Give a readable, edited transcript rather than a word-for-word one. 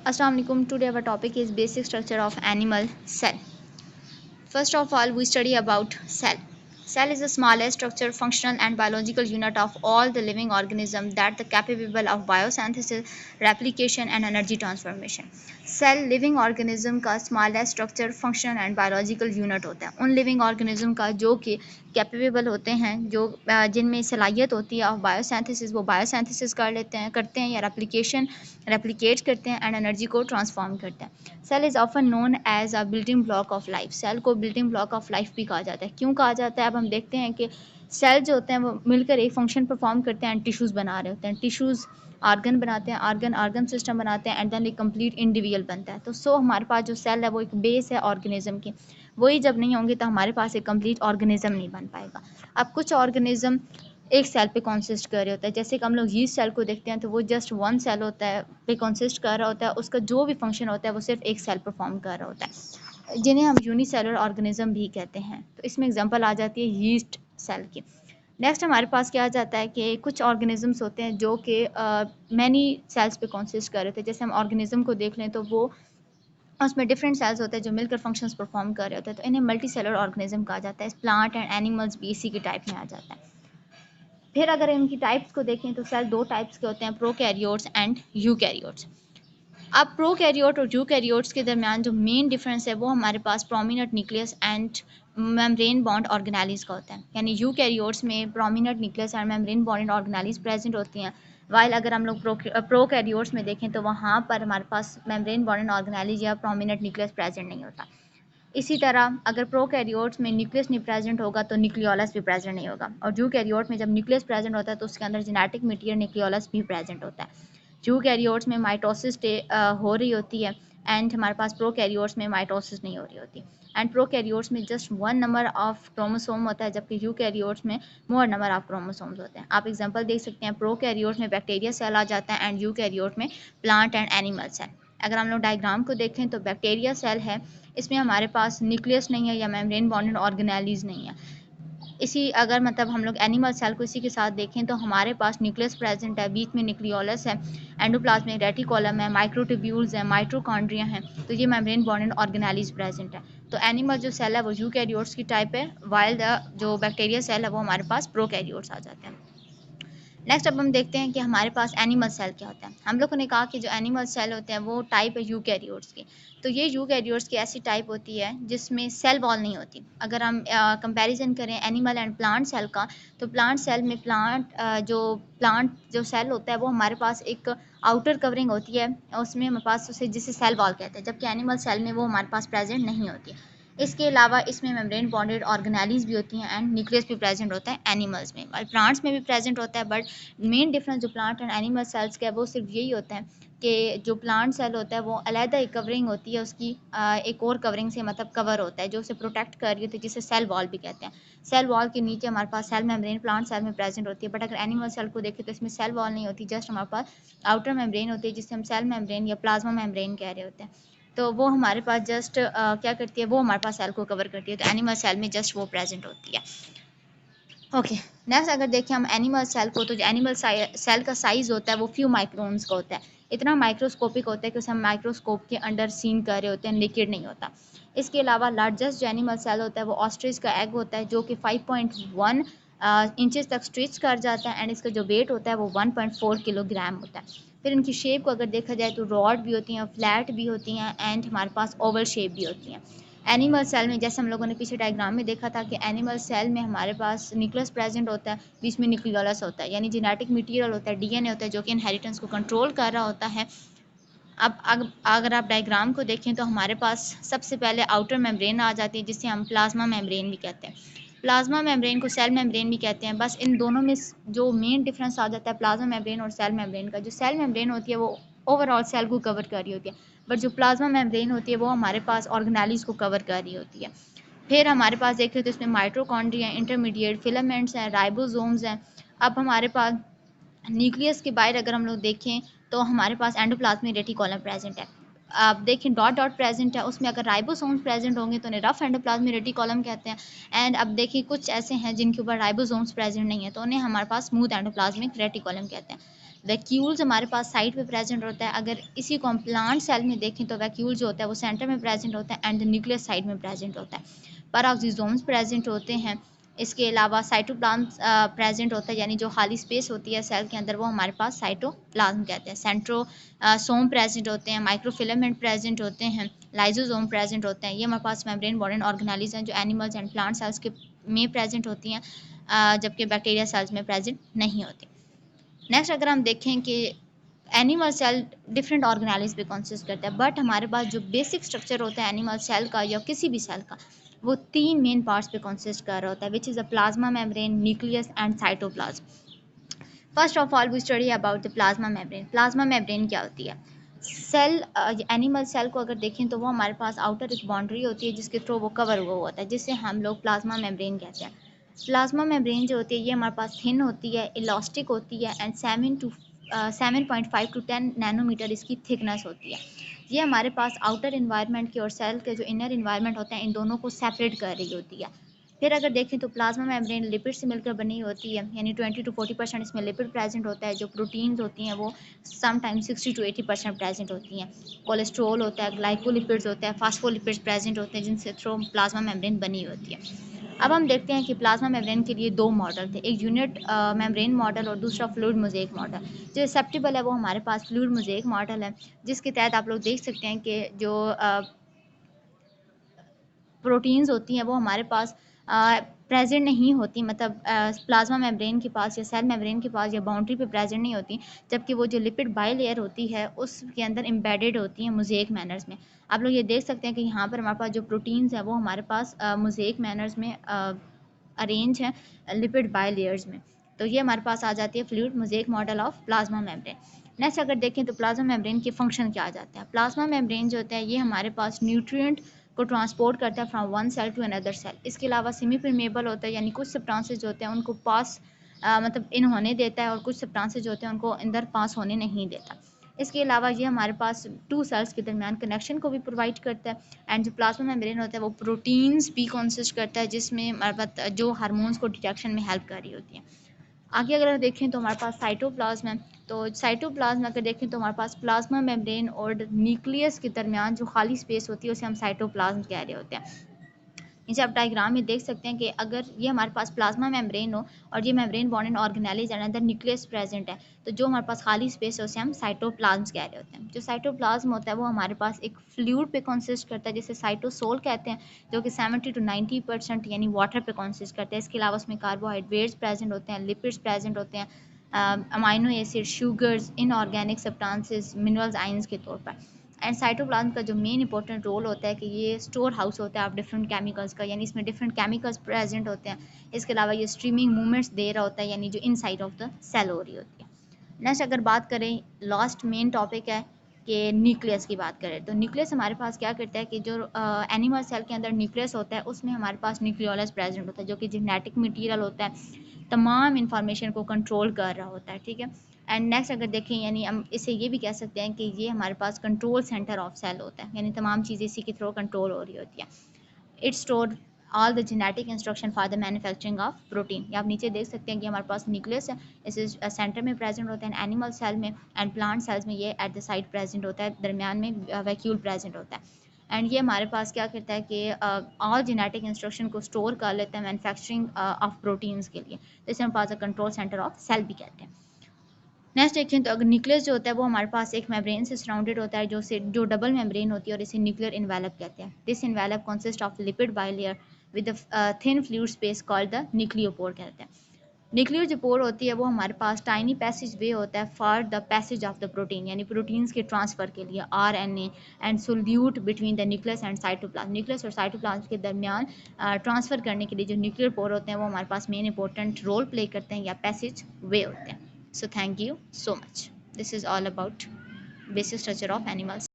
Assalamu alaikum. Today our topic is basic structure of animal cell. First of all, we study about cell. Cell is the smallest structure, functional and biological unit of all the living organisms that are capable of biosynthesis, replication and energy transformation. Cell living organism का smallest structure, functional and biological unit होता है उन living organism का जो कि capable होते हैं, जो जिनमें सलाहियत होती है ऑफ बायोसिंथेसिस, वो बायोसिंथेसिस करते हैं या रेप्लिकेट करते हैं एंड एनर्जी को ट्रांसफॉर्म करते हैं। Cell is often known as a building block of life. Cell को बिल्डिंग ब्लॉक ऑफ लाइफ भी कहा जाता है। क्यों कहा जाता है? अब हम देखते हैं कि सेल जो होते हैं वो मिलकर एक फंक्शन परफॉर्म करते हैं एंड टिश्यूज़ बना रहे होते हैं। टिश्यूज़ आर्गन बनाते हैं, आर्गन सिस्टम बनाते हैं एंड देन एक कंप्लीट इंडिविजुअल बनता है। तो हमारे पास जो सेल है वो एक बेस है ऑर्गेनिज्म की। वही जब नहीं होंगे तो हमारे पास एक कंप्लीट ऑर्गेनिज्म नहीं बन पाएगा। अब कुछ ऑर्गेनिज्म एक सेल पे कॉन्सिस्ट कर रहे होता है, जैसे कि हम लोग यीस्ट सेल को देखते हैं तो वो जस्ट वन सेल होता है पे कॉन्सिस्ट कर रहा होता है। उसका जो भी फंक्शन होता है वो सिर्फ एक सेल परफॉर्म कर रहा होता है, जिन्हें हम यूनिसेलुलर ऑर्गेनिज्म भी कहते हैं। तो इसमें एग्जांपल आ जाती है यीस्ट सेल की। नेक्स्ट हमारे पास क्या आ जाता है कि कुछ ऑर्गेनिजम्स होते हैं जो कि मैनी सेल्स पे कॉन्सिस्ट कर रहे थे। जैसे हम ऑर्गेनिज्म को देख लें तो वो उसमें डिफरेंट सेल्स होते हैं जो मिलकर फंक्शंस परफॉर्म कर रहे होते हैं, तो इन्हें मल्टी सेलुलर ऑर्गेनिज्म कहा जाता है। प्लांट एंड एनिमल्स भी इसी के टाइप में आ जाता है। फिर अगर इनकी टाइप्स को देखें तो सेल दो टाइप्स के होते हैं, प्रोकैरियोट्स एंड यूकैरियोट्स। अब प्रोकैरियोट और यूकैरियोट्स के दरमियान जो मेन डिफरेंस है वो हमारे पास prominent nucleus and membrane bound organelles का होता है। यानी यूकैरियोट्स में prominent nucleus and membrane bound organelles present होती हैं, वाइल अगर हम लोग प्रोकैरियोट्स में देखें तो वहाँ पर हमारे पास मेम्ब्रेन बॉन्ड ऑर्गेनेलिज या प्रोमिनेंट न्यूक्लियस प्रेजेंट नहीं होता। इसी तरह अगर प्रोकैरियोट्स में न्यूक्लियस नहीं प्रेजेंट होगा तो न्यूक्लियोलस भी प्रेजेंट नहीं होगा, और यूकैरियोट में जब न्यूक्लियस प्रेजेंट होता है तो उसके अंदर जेनेटिक मटीरियल न्यूक्लियोलस भी प्रेजेंट होता है। यूकैरियोट्स में माइटोसिस हो रही होती है एंड हमारे पास प्रोकैरियोट्स में माइटोसिस नहीं हो रही होती। एंड प्रोकैरियोट्स में just one number of chromosome होता है, जबकि यूकैरियोट्स में मोर नंबर ऑफ क्रोमोसोम्स होते हैं। आप एग्जांपल देख सकते हैं, प्रोकैरियोट्स में बैक्टीरिया सेल आ जाता है एंड यूकैरियोट में प्लांट एंड एनिमल सेल। अगर हम लोग डायग्राम को देखें तो बैक्टीरिया सेल है, इसमें हमारे पास न्यूक्लियस नहीं है या मेम्ब्रेन बॉन्डेड ऑर्गेनेलिज नहीं है। इसी अगर मतलब हम लोग एनिमल सेल को इसी के साथ देखें तो हमारे पास न्यूक्लियस प्रेजेंट है, बीच में न्यूक्लियोलस है, एंडोप्लाज्मिक रेटिकुलम है, माइक्रोट्यूब्यूल्स है, माइटोकॉन्ड्रिया हैं, तो ये मेम्ब्रेन बॉन्डेड ऑर्गेनेलिज प्रेजेंट है। तो एनिमल जो सेल है वो यूकैरियोट्स की टाइप है, वाइल द जो बैक्टीरिया सेल है वो हमारे पास प्रोकैरियोट्स आ जाते हैं। नेक्स्ट अब हम देखते हैं कि हमारे पास एनिमल सेल क्या होता है। हम लोगों ने कहा कि जो एनिमल सेल होते हैं वो टाइप है यूकैरियोट्स की। तो ये यूकैरियोट्स की ऐसी टाइप होती है जिसमें सेल वॉल नहीं होती। अगर हम कंपैरिजन करें एनिमल एंड प्लांट सेल का, तो प्लांट सेल में प्लांट जो सेल होता है वो हमारे पास एक आउटर कवरिंग होती है, उसमें हमारे पास उसे जिसे सेल वॉल कहते हैं, जबकि एनिमल सेल में वो हमारे पास प्रेजेंट नहीं होती। इसके अलावा इसमें मेम्ब्रेन बॉन्डेड ऑर्गेनेलिज भी होती हैं एंड न्यूक्लियस भी प्रेजेंट होता है एनिमल्स में, और प्लांट्स में भी प्रेजेंट होता है। बट मेन डिफरेंस जो प्लांट एंड एनिमल सेल्स का है वो सिर्फ यही होता है कि जो प्लांट सेल होता है वो अलहदा एक कवरिंग होती है उसकी, एक और कवरिंग से मतलब कवर होता है जो उसे प्रोटेक्ट कर रही होती है, जिसे सेल वॉल भी कहते हैं। सेल वॉल के नीचे हमारे पास सेल मेम्ब्रेन प्लांट सेल में प्रेजेंट होती है। बट अगर एनिमल सेल को देखें तो इसमें सेल वॉल नहीं होती, जस्ट हमारे पास आउटर मेम्ब्रेन होती है जिसे हम सेल मेम्ब्रेन या प्लाज्मा मेम्ब्रेन कह रहे होते हैं। तो वो हमारे पास जस्ट क्या करती है, वो हमारे पास सेल को कवर करती है। तो एनिमल सेल में जस्ट वो प्रेजेंट होती है। ओके, नेक्स्ट अगर देखें हम एनिमल सेल को, तो जो एनिमल सेल का साइज़ होता है वो फ्यू माइक्रोन्स का होता है। इतना माइक्रोस्कोपिक होता है कि उसे हम माइक्रोस्कोप के अंडर सीन कर रहे होते हैं, लिक्विड नहीं होता। इसके अलावा लार्जेस्ट जो एनिमल सेल होता है वो ऑस्ट्रिच का एग होता है, जो कि 5.1 इंचेस तक स्ट्रेच कर जाता है एंड इसका जो वेट होता है वो 1.4 किलोग्राम होता है। फिर इनकी शेप को अगर देखा जाए तो रॉड भी होती हैं, फ्लैट भी होती हैं एंड हमारे पास ओवल शेप भी होती हैं। एनिमल सेल में जैसे हम लोगों ने पीछे डायग्राम में देखा था कि एनिमल सेल में हमारे पास न्यूक्लियस प्रेजेंट होता है, बीच में न्यूक्लियोलस होता है, यानी जेनेटिक मटेरियल होता है, डीएनए होता है जो कि इनहेरिटेंस को कंट्रोल कर रहा होता है। अब अगर आप डायग्राम को देखें तो हमारे पास सबसे पहले आउटर मेम्ब्रेन आ जाती है जिसे हम प्लाज्मा मेम्ब्रेन भी कहते हैं। प्लाज्मा मेम्ब्रेन को सेल मेम्ब्रेन भी कहते हैं। बस इन दोनों में जो मेन डिफरेंस आ जाता है प्लाज्मा मेम्ब्रेन और सेल मेम्ब्रेन का, जो सेल मेम्ब्रेन होती है वो ओवरऑल सेल को कवर कर रही होती है, बट जो प्लाज्मा मेम्ब्रेन होती है वो हमारे पास ऑर्गेनेलिज को कवर कर रही होती है। फिर हमारे पास देखें तो इसमें माइटोकॉन्ड्रिया, इंटरमीडिएट फिलामेंट्स हैं, राइबोसोम्स हैं। अब हमारे पास न्यूक्लियस के बाहर अगर हम लोग देखें तो हमारे पास एंडोप्लाज्मिक रेटिकुलम प्रेजेंट है। आप देखें डॉट डॉट प्रेजेंट है, उसमें अगर राइबोसोम्स प्रेजेंट होंगे तो उन्हें रफ एंडोप्लाज्मिक रेटिकुलम कहते हैं। एंड अब देखिए कुछ ऐसे हैं जिनके ऊपर राइबोसोम्स प्रेजेंट नहीं है तो उन्हें हमारे पास स्मूथ एंडोप्लाज्मिक रेटिकुलम कहते हैं। वैक्यूल्स हमारे पास साइड पे प्रेजेंट होता है। अगर इसी को हम प्लांट सेल में देखें तो वैक्यूल जो होता है वो सेंटर में प्रेजेंट होता है एंड न्यूक्लियस साइड में प्रेजेंट होता है। पैराक्सिसोम्स प्रेजेंट होते हैं। इसके अलावा साइटोप्लाज्म प्रेजेंट होता है, यानी जो खाली स्पेस होती है सेल के अंदर वो हमारे पास साइटोप्लाज्म कहते हैं। सेंट्रोसोम प्रेजेंट होते हैं, माइक्रोफिलामेंट प्रेजेंट होते हैं, लाइजोसोम प्रेजेंट होते हैं। ये हमारे पास मेम्ब्रेन बॉर्डन ऑर्गेनेल्स हैं जो एनिमल्स एंड प्लांट सेल्स के में प्रेजेंट होती हैं, जबकि बैक्टीरिया सेल्स में प्रेजेंट नहीं होती। नेक्स्ट अगर हम देखें कि एनिमल सेल डिफरेंट ऑर्गेनेल्स पे कंसिस्ट करता है, बट हमारे पास जो बेसिक स्ट्रक्चर होता है एनिमल सेल का या किसी भी सेल का, वो 3 मेन पार्ट्स पे कंसिस्ट कर रहा होता है, which is a plasma membrane, nucleus and cytoplasm. First of all we study about the plasma membrane. Plasma membrane क्या होती है? सेल, एनिमल सेल को अगर देखें तो वो हमारे पास आउटर एक बाउंड्री होती है जिसके थ्रू वो कवर हुआ होता है, जिससे हम लोग प्लाज्मा मेम्ब्रेन कहते हैं। प्लाज्मा मेम्ब्रेन जो होती है ये हमारे पास थिन होती है, इलास्टिक होती है एंड 7.5 to 10 नैनोमीटर इसकी थिकनेस होती है। ये हमारे पास आउटर इन्वायरमेंट की और सेल के जो इनर इन्वायरमेंट होता है इन दोनों को सेपरेट कर रही होती है। फिर अगर देखें तो प्लाज्मा मेम्ब्रेन लिपिड से मिलकर बनी होती है, यानी 20 to 40% इसमें लिपिड प्रेजेंट होता है। जो प्रोटीन्स होती हैं वो समटाइम 60 to 80% प्रेजेंट होती हैं। कोलेस्ट्रॉल होता है, ग्लाइकोलिपिड्स होता है, फास्फोलिपिड्स प्रेजेंट होते हैं जिनसे थ्रू प्लाज्मा मेम्ब्रेन बनी होती है। अब हम देखते हैं कि प्लाज्मा मेम्ब्रेन के लिए 2 मॉडल थे, एक यूनिट मेम्ब्रेन मॉडल और दूसरा फ्लूइड मोज़ेक मॉडल। जो एक्सेप्टेबल है वो हमारे पास फ्लूइड मोज़ेक मॉडल है, जिसके तहत आप लोग देख सकते हैं कि जो प्रोटीन्स होती हैं वो हमारे पास प्रेजेंट नहीं होती, मतलब प्लाज्मा मेम्ब्रेन के पास या सेल मेम्ब्रेन के पास या बाउंड्री पे प्रेजेंट नहीं होती, जबकि वो जो लिपिड बाई लेयर होती है उसके अंदर एम्बेडेड होती हैं मोज़ेक मैनर्स में। आप लोग ये देख सकते हैं कि यहाँ पर हमारे पास जो प्रोटीन्स हैं वो हमारे पास मोज़ेक मैनर्स में अरेंज हैं लिपिड बाई लेयर्स में। तो ये हमारे पास आ जाती है fluid mosaic model of plasma membrane. Next अगर देखें तो प्लाज्मा मेम्ब्रेन के फंक्शन क्या आ जाता है? प्लाज्मा मेम्ब्रेन जो होता है ये हमारे पास न्यूट्रिएंट को ट्रांसपोर्ट करता है from one cell to another cell. इसके अलावा सेमी परमेबल होता है, यानी कुछ सब्सटेंसेस जो होते हैं उनको पास मतलब इन होने देता है और कुछ सब्सटेंसेस जो होते हैं उनको अंदर पास होने नहीं देता। इसके अलावा ये हमारे पास 2 सेल्स के दरमियान कनेक्शन को भी प्रोवाइड करता है। एंड जो प्लाज्मा मेम्ब्रेन होता है वो प्रोटीन्स भी कंसिस्ट करता है, जिसमें हमारे पास जो हार्मोन्स को डिटेक्शन में हेल्प कर रही होती है। आगे अगर देखें तो हमारे पास साइटोप्लाज्म है। तो साइटोप्लाज्म अगर देखें तो हमारे पास प्लाज्मा मेम्ब्रेन और न्यूक्लियस के दरमियान जो खाली स्पेस होती है उसे हम साइटोप्लाज्म कह रहे होते हैं। नीचे आप डायग्राम में देख सकते हैं कि अगर ये हमारे पास प्लाज्मा मेम्ब्रेन हो और ये मेम्ब्रेन बॉन्डेड ऑर्गेनेल्स एंड अंदर न्यूक्लियस प्रेजेंट है, तो जो हमारे पास खाली स्पेस है उसे हम साइटोप्लाज्म कह रहे होते हैं। जो साइटोप्लाज्म होता है वो हमारे पास एक फ्लूइड पे कंसिस्ट करता है जिसे साइटोसोल कहते हैं, जो कि 70 to 90% यानी वाटर पे कंसिस्ट करता है। इसके अलावा उसमें कार्बोहाइड्रेट्स प्रेजेंट होते हैं, लिपिड्स प्रेजेंट होते हैं, amino acid, sugars, inorganic substances, minerals, ions के तौर पर। एंड साइटोप्लाज्म का जो मेन इंपॉर्टेंट रोल होता है कि ये स्टोर हाउस होता है ऑफ डिफरेंट केमिकल्स का, यानी इसमें डिफरेंट केमिकल्स प्रेजेंट होते हैं। इसके अलावा ये स्ट्रीमिंग मूवमेंट्स दे रहा होता है, यानी जो इनसाइड ऑफ द सेल हो रही होती है। नेक्स्ट अगर बात करें, लास्ट मेन टॉपिक है कि न्यूक्लियस की बात करें तो न्यूक्लियस हमारे पास क्या करता है कि जो एनिमल सेल के अंदर न्यूक्लियस होता है उसमें हमारे पास न्यूक्लियोलस प्रेजेंट होता है, जो कि जेनेटिक मटीरियल होता है, तमाम इंफॉर्मेशन को कंट्रोल कर रहा होता है। ठीक है। एंड नेक्स्ट अगर देखें, यानी हम इसे ये भी कह सकते हैं कि ये हमारे पास कंट्रोल सेंटर ऑफ सेल होता है, यानी तमाम चीज़ें इसी के थ्रू कंट्रोल हो रही होती हैं। It store all the genetic instruction for the manufacturing of protein. या आप नीचे देख सकते हैं कि हमारे पास न्यूक्लियस है, इसे सेंटर में प्रेजेंट होता है एनिमल सेल में, एंड प्लांट सेल्स में ये एट द साइड प्रेजेंट होता है, दरमियान में वैक्यूल प्रेजेंट होता है। एंड ये हमारे पास क्या करता है कि ऑल जेनेटिक इंस्ट्रक्शन को स्टोर कर लेता है मैन्युफैक्चरिंग ऑफ प्रोटीन्स के लिए, तो इसे हम पास कंट्रोल सेंटर ऑफ सेल भी कहते हैं। नेक्स्ट देखें तो अगर न्यूक्लियस जो होता है वो हमारे पास एक मेम्ब्रेन से सराउंडेड होता है, जो डबल मेम्ब्रेन होती है और इसे न्यूक्लियर इन्वेलप कहते हैं। This envelope consist of lipid bilayer with thin fluid space called the nucleopore कहते हैं। न्यूक्लियर जो पोर होती है वो हमारे पास टाइनी पैसेज वे होता है for the passage of the protein, यानी प्रोटीन्स के ट्रांसफर के लिए, RNA and solute between the nucleus and cytoplasm. Nucleus और साइटोप्लाज्म के दरमियान ट्रांसफर करने के लिए जो न्यूक्लियर पोर होते हैं वो हमारे पास मेन इंपॉर्टेंट रोल प्ले करते हैं या पैसेज वे होते हैं। So thank you so much. This is all about basic structure of animals.